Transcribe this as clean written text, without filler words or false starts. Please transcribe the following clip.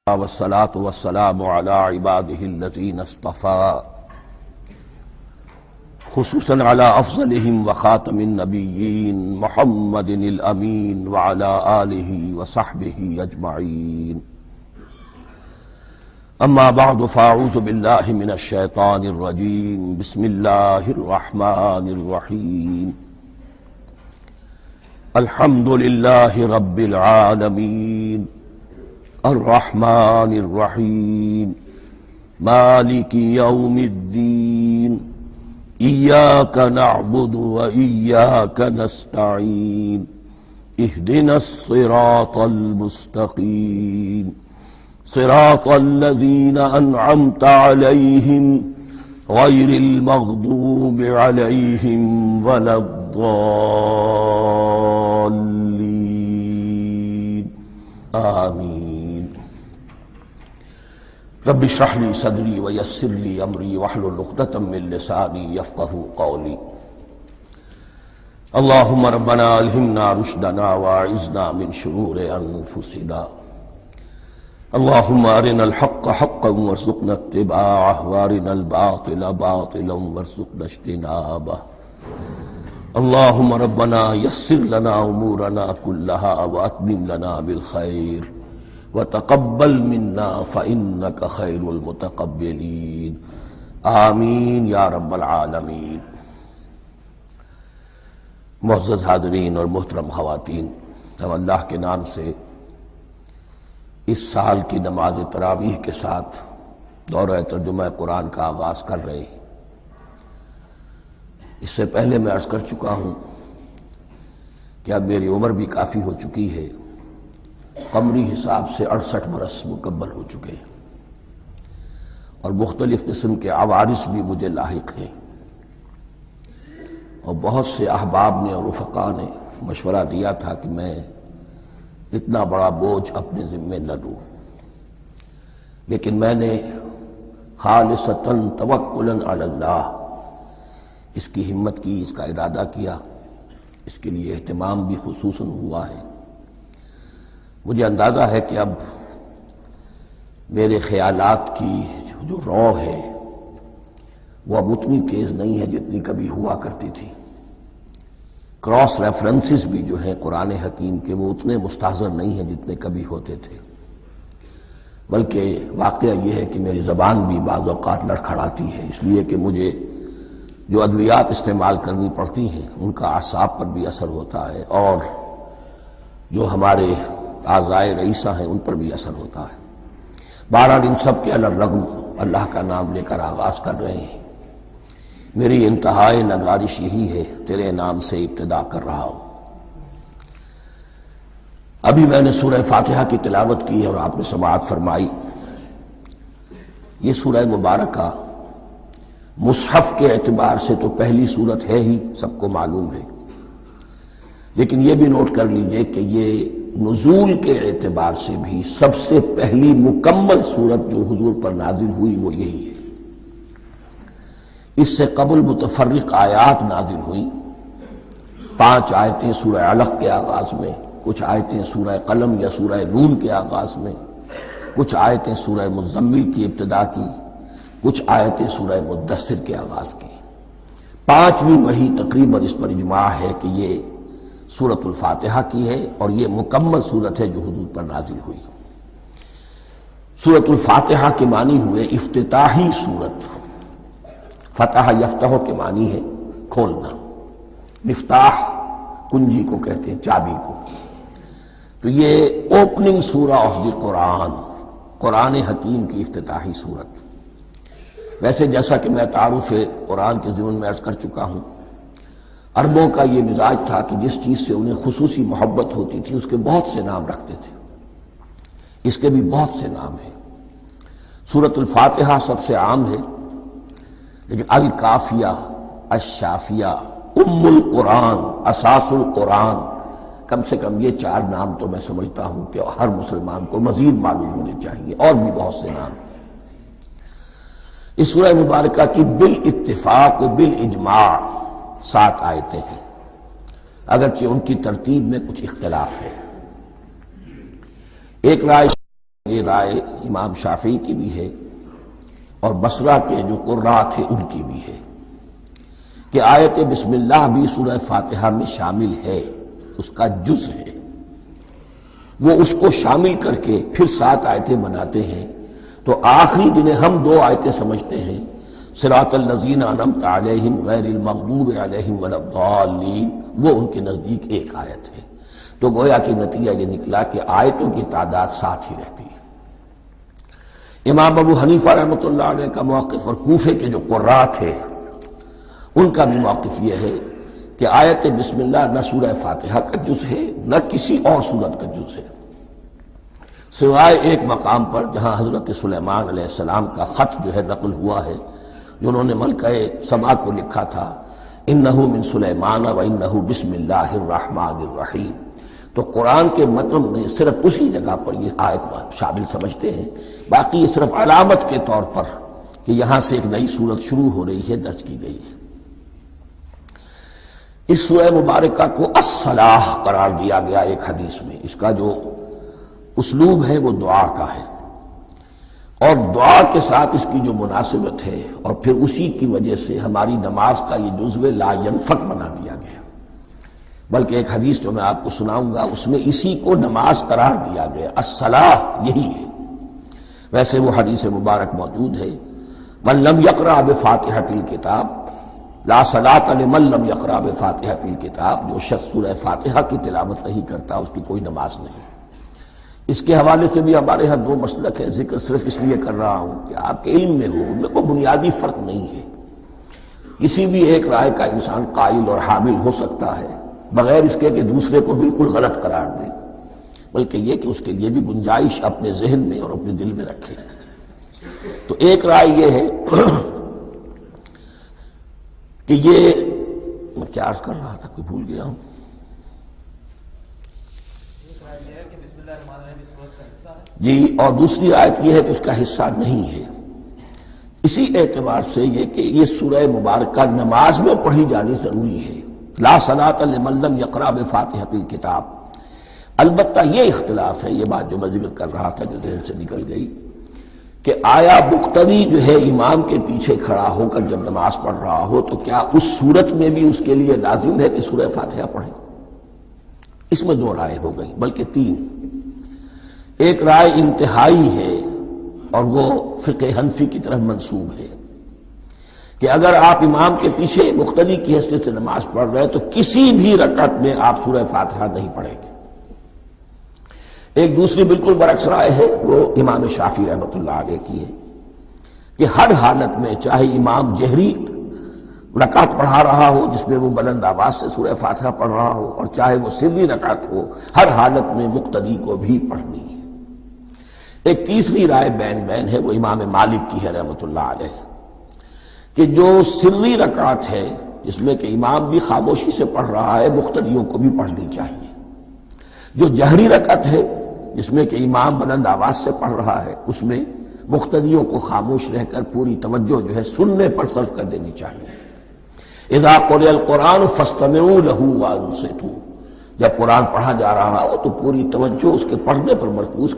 والصلاة والسلام على عباده الذين اصطفى خصوصا على أفضلهم وخاتم النبيين محمد الأمين وعلى آله وصحبه أجمعين. أما بعد فأعوذ بالله من الشيطان الرجيم. بسم الله الرحمن الرحيم. الحمد لله رب العالمين الرحمن الرحيم مالك يوم الدين إياك نعبد وإياك نستعين اهدنا الصراط المستقيم صراط الذين أنعمت عليهم غير المغضوب عليهم ولا الضالين آمين. رب اشرح لي صدري ويسر لي أمري واحلل عقدة من لساني يفقهوا قولي. اللهم ربنا ألهمنا رشدنا وأعذنا من شرور أنفسنا. اللهم أرنا الحق حقا وارزقنا اتباعه وأرنا الباطل باطلا وارزقنا اجتنابه. اللهم ربنا يسر لنا أمورنا كلها وأتمم لنا بالخير وتقبل منا فإنك خير المتقبلين آمین یا رب العالمین. معزز حاضرین اور محترم خواتین، ہم اللہ کے نام سے اس سال کی نماز تراویح کے ساتھ دورہ ترجمہ قرآن کا آغاز کر رہے ہیں. اس سے پہلے میں عرض کر چکا ہوں کہ اب میری عمر بھی کافی ہو چکی ہے. قمری حساب سے 68 برس مکمل ہو چکے ہیں اور مختلف قسم کے عوارض بھی مجھے لاحق ہیں، اور بہت سے احباب نے اور رفقاء نے مشورہ دیا تھا کہ میں اتنا بڑا بوجھ اپنے ذمے نہ لوں، لیکن میں نے خالصتاً توکلاً علی اللہ اس کی ہمت کی، اس کا ارادہ کیا. اس کے لیے اہتمام بھی خصوصاً ہوا ہے. مجھے اندازہ ہے کہ اب میرے خیالات کی جو رو ہے وہ اب اتنی تیز نہیں ہے جتنی کبھی ہوا کرتی تھی. کراس ریفرنسز بھی جو ہیں قرآن حکیم کے وہ اتنے مستحضر نہیں ہیں جتنے کبھی ہوتے تھے، بلکہ واقعہ یہ ہے کہ میری زبان بھی بعض اوقات لڑکھڑاتی ہے، اس لیے کہ مجھے جو ادویات استعمال کرنی پڑتی ہیں ان کا اعصاب پر بھی اثر ہوتا ہے، اور جو ہمارے اعضائے رئیسہ ہیں ان پر بھی اثر ہوتا ہے. بہرحال ان سب کے علی الرغم اللہ کا نام لے کر آغاز کر رہے ہیں. میری انتہائی نگارش یہی ہے، تیرے نام سے ابتدا کر رہا ہوں. ابھی میں نے سورہ فاتحہ کی تلاوت کی اور آپ نے سماعت فرمائی. یہ سورہ مبارکہ مصحف کے اعتبار سے تو پہلی صورت ہے ہی، سب کو معلوم ہے، لیکن یہ بھی نوٹ کر لیجئے کہ یہ نزول کے اعتبار سے بھی سب سے پہلی مکمل صورت جو حضور پر نازل ہوئی وہ یہی ہے. اس سے قبل متفرق آیات نازل ہوئیں. 5 آیتیں سورہ علق کے آغاز میں، کچھ آیتیں سورہ قلم یا سورہ نون کے آغاز میں، کچھ آیتیں سورہ مزمل کی ابتدا کی، کچھ آیتیں سورہ مدثر کے آغاز کی. 5ویں وحی تقریباً اس پر اجماع ہے کہ یہ سورۃ الفاتحہ کی ہے، اور یہ مکمل سورت ہے جو حضور پر نازل ہوئی. سورۃ الفاتحہ کے معنی ہوئے افتتاحی سورت. فتح یفتح کے معنی ہے کھولنا، مفتاح کنجی کو کہتے ہیں، چابی کو. تو یہ اوپننگ سورہ آف دی قرآن، قرآن حکیم کی افتتاحی سورت. ویسے جیسا کہ میں تعارف قرآن کے ضمن میں عرض کر چکا ہوں، عربوں کا یہ مزاج تھا کہ جس چیز سے انہیں خصوصی محبت ہوتی تھی اس کے بہت سے نام رکھتے تھے. اس کے بھی بہت سے نام ہیں. سورۃ الفاتحہ سب سے عام ہے، لیکن الکافیہ، الشافیہ، ام القرآن، اساس القرآن، کم سے کم یہ 4 نام تو میں سمجھتا ہوں کہ ہر مسلمان کو مزید معلوم ہونے چاہیے، اور بھی بہت سے نام. اس سورہ مبارکہ کی بالاتفاق و بالاجماع 7 آیتیں ہیں، اگرچہ ان کی ترتیب میں کچھ اختلاف ہے. ایک رائے یہ رائے امام شافعی کی بھی ہے اور بصرہ کے جو قراء تھے ان کی بھی ہے کہ آیت بسم اللہ بھی سورہ فاتحہ میں شامل ہے، اس کا جز ہے، وہ اس کو شامل کر کے پھر 7 آیتیں بناتے ہیں، تو آخری جنہیں ہم 2 آیتیں سمجھتے ہیں، صراط الذین انعمت علیہم غیر المغضوب علیہم ولا الضالین، وہ ان کے نزدیک ایک آیت ہے۔ تو گویا کہ نتیجہ یہ نکلا کہ آیتوں کی تعداد 7 ہی رہتی ہے۔ امام ابو حنیفہ رحمۃ اللہ علیہ کا موقف اور کوفے کے جو قراء تھے ان کا بھی موقف یہ ہے کہ آیت بسم اللہ نہ سورہ فاتحہ کا جز ہے نہ کسی اور سورت کا جز ہے، سوائے ایک مقام پر جہاں حضرت سلیمان علیہ السلام کا خط جو ہے نقل ہوا ہے، جنہوں نے ملکہ سما کو لکھا تھا انہ من سلیمان و انہ بسم اللہ الرحمن الرحیم، تو قرآن کے متن میں صرف اسی جگہ پر یہ آیت شامل سمجھتے ہیں، باقی یہ صرف علامت کے طور پر کہ یہاں سے ایک نئی سورت شروع ہو رہی ہے درج کی گئی ہے۔ اس سورہ مبارکہ کو الصلاح قرار دیا گیا ایک حدیث میں، اس کا جو اسلوب ہے وہ دعا کا ہے، اور دعا کے ساتھ اس کی جو مناسبت ہے اور پھر اسی کی وجہ سے ہماری نماز کا یہ جزو لا ینفک بنا دیا گیا، بلکہ ایک حدیث جو میں آپ کو سناؤں گا اس میں اسی کو نماز قرار دیا گیا، الصلاح یہی ہے۔ ویسے وہ حدیث مبارک موجود ہے، من لم یقرأ بفاتحۃ الکتاب لا صلاۃ لمن لم یقرأ بفاتحۃ الکتاب، جو شخص سورہ فاتحہ کی تلاوت نہیں کرتا اس کی کوئی نماز نہیں۔ اس کے حوالے سے بھی ہمارے ہاں 2 مسلک ہے، ذکر صرف اس لیے کر رہا ہوں کہ آپ کے علم میں ہو، ان میں کوئی بنیادی فرق نہیں ہے، کسی بھی ایک رائے کا انسان قائل اور حامل ہو سکتا ہے بغیر اس کے کہ دوسرے کو بالکل غلط قرار دے، بلکہ یہ کہ اس کے لیے بھی گنجائش اپنے ذہن میں اور اپنے دل میں رکھے۔ تو ایک رائے یہ ہے کہ یہ میں کیا عرض کر رہا تھا کوئی بھول گیا ہوں، جی، اور دوسری آیت یہ ہے کہ اس کا حصہ نہیں ہے، اسی اعتبار سے یہ کہ یہ سورہ مبارکہ نماز میں پڑھی جانی ضروری ہے، لا صلاۃ لمن لم یقرأ بفاتحۃ الکتاب۔ البتہ یہ اختلاف ہے، یہ بات جو میں ذکر کر رہا تھا جو ذہن سے نکل گئی، کہ آیا مقتدی جو ہے امام کے پیچھے کھڑا ہو کر جب نماز پڑھ رہا ہو تو کیا اس صورت میں بھی اس کے لیے لازم ہے کہ سورہ فاتحہ پڑھے؟ اس میں 2 رائے ہو گئی، بلکہ 3۔ ایک رائے انتہائی ہے اور وہ فقہ حنفی کی طرف منسوب ہے کہ اگر آپ امام کے پیچھے مقتدی کی حیثیت سے نماز پڑھ رہے ہیں تو کسی بھی رکعت میں آپ سورہ فاتحہ نہیں پڑھیں گے۔ ایک دوسری بالکل برعکس رائے ہے، وہ امام شافعی رحمۃ اللہ علیہ کی ہے کہ ہر حالت میں چاہے امام جہری رکعت پڑھا رہا ہو جس میں وہ بلند آواز سے سورہ فاتحہ پڑھ رہا ہو اور چاہے وہ سری رکعت ہو، ہر حالت میں مقتدی کو بھی پڑھنی ہے۔ ایک تیسری رائے بین ہے، وہ امام مالک کی ہے رحمۃ اللہ علیہ، کہ جو سری رکعت ہے جس میں کہ امام بھی خاموشی سے پڑھ رہا ہے مقتدیوں کو بھی پڑھنی چاہیے، جو جہری رکعت ہے جس میں کہ امام بلند آواز سے پڑھ رہا ہے اس میں مقتدیوں کو خاموش رہ کر پوری توجہ جو ہے سننے پر صرف کر دینی چاہیے۔ اذا قرئ القرآن فاستمعوا له وانصتوا، جب قرآن پڑھا جا رہا ہو تو پوری توجہ اس کے پڑھنے پر مرکوز